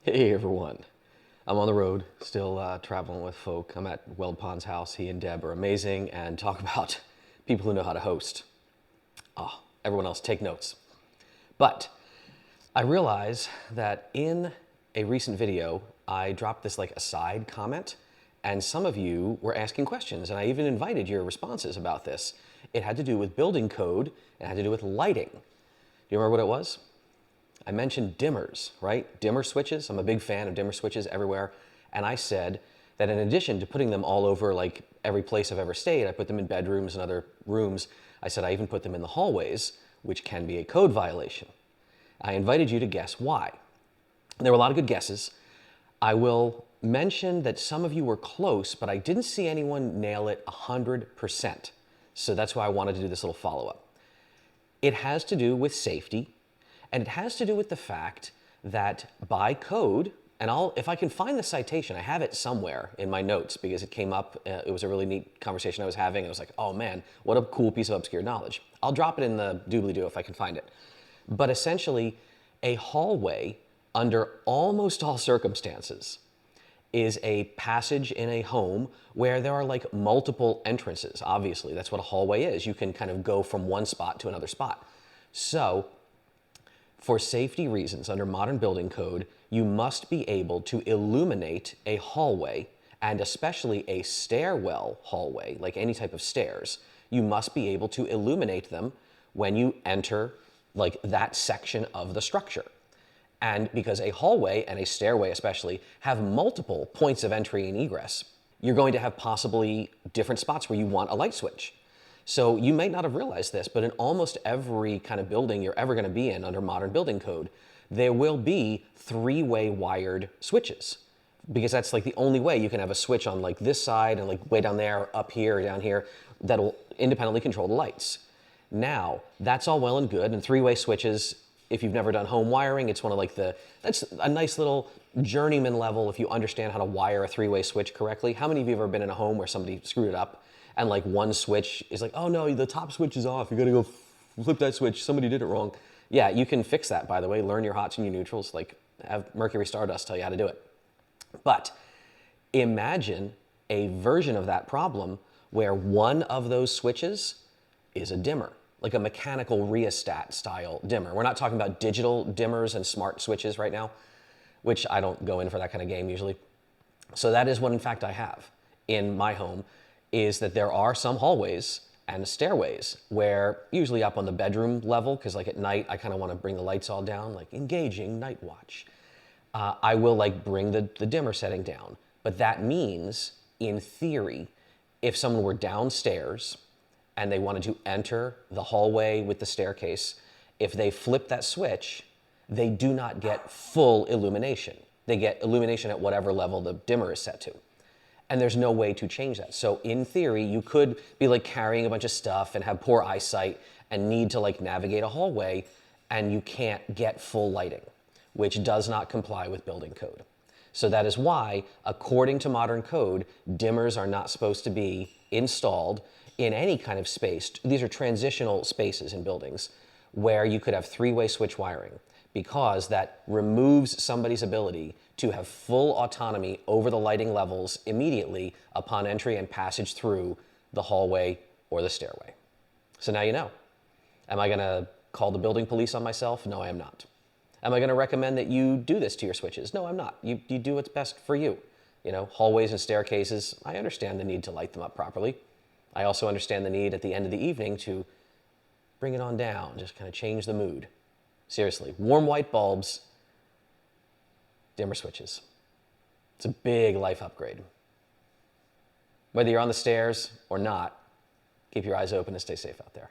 Hey everyone. I'm on the road, still traveling with folk. I'm at Weld Pond's house. He and Deb are amazing and talk about people who know how to host. Oh, everyone else take notes. But I realize that in a recent video, I dropped this like aside comment, and some of you were asking questions, and I even invited your responses about this. It had to do with building code, it had to do with lighting. Do you remember what it was? I mentioned dimmers, right? Dimmer switches. I'm a big fan of dimmer switches everywhere. And I said that in addition to putting them all over like every place I've ever stayed, I put them in bedrooms and other rooms. I said I even put them in the hallways, which can be a code violation. I invited you to guess why. There were a lot of good guesses. I will mention that some of you were close, but I didn't see anyone nail it 100%. So that's why I wanted to do this little follow-up. It has to do with safety. And it has to do with the fact that by code, and if I can find the citation, I have it somewhere in my notes because it came up, it was a really neat conversation I was having. I was like, oh man, what a cool piece of obscure knowledge. I'll drop it in the doobly-doo if I can find it. But essentially, a hallway, under almost all circumstances, is a passage in a home where there are like multiple entrances. Obviously, that's what a hallway is. You can kind of go from one spot to another spot. So, for safety reasons, under modern building code, you must be able to illuminate a hallway, and especially a stairwell hallway, like any type of stairs. You must be able to illuminate them when you enter like that section of the structure. And because a hallway and a stairway especially have multiple points of entry and egress, you're going to have possibly different spots where you want a light switch. So you may not have realized this, but in almost every kind of building you're ever going to be in under modern building code, there will be three-way wired switches, because that's like the only way you can have a switch on like this side and like way down there, up here, or down here, that'll independently control the lights. Now, that's all well and good, and three-way switches, if you've never done home wiring, it's one of like that's a nice little journeyman level if you understand how to wire a three-way switch correctly. How many of you have ever been in a home where somebody screwed it up? And like one switch is like, oh no, the top switch is off. You gotta go flip that switch. Somebody did it wrong. Yeah, you can fix that, by the way. Learn your hots and your neutrals. Like have Mercury Stardust tell you how to do it. But imagine a version of that problem where one of those switches is a dimmer, like a mechanical rheostat style dimmer. We're not talking about digital dimmers and smart switches right now, which I don't go in for that kind of game usually. So that is what in fact I have in my home, is that there are some hallways and stairways where, usually up on the bedroom level, because like at night I kind of want to bring the lights all down, like engaging night watch. I will like bring the dimmer setting down. But that means, in theory, if someone were downstairs and they wanted to enter the hallway with the staircase, if they flip that switch, they do not get full illumination. They get illumination at whatever level the dimmer is set to. And there's no way to change that. So in theory, you could be like carrying a bunch of stuff and have poor eyesight and need to like navigate a hallway, and you can't get full lighting, which does not comply with building code. So that is why, according to modern code, dimmers are not supposed to be installed in any kind of space. These are transitional spaces in buildings where you could have three-way switch wiring, because that removes somebody's ability to have full autonomy over the lighting levels immediately upon entry and passage through the hallway or the stairway. So now you know. Am I gonna call the building police on myself? No, I am not. Am I gonna recommend that you do this to your switches? No, I'm not. You do what's best for you. You know, hallways and staircases, I understand the need to light them up properly. I also understand the need at the end of the evening to bring it on down, just kind of change the mood. Seriously, warm white bulbs, dimmer switches. It's a big life upgrade. Whether you're on the stairs or not, keep your eyes open and stay safe out there.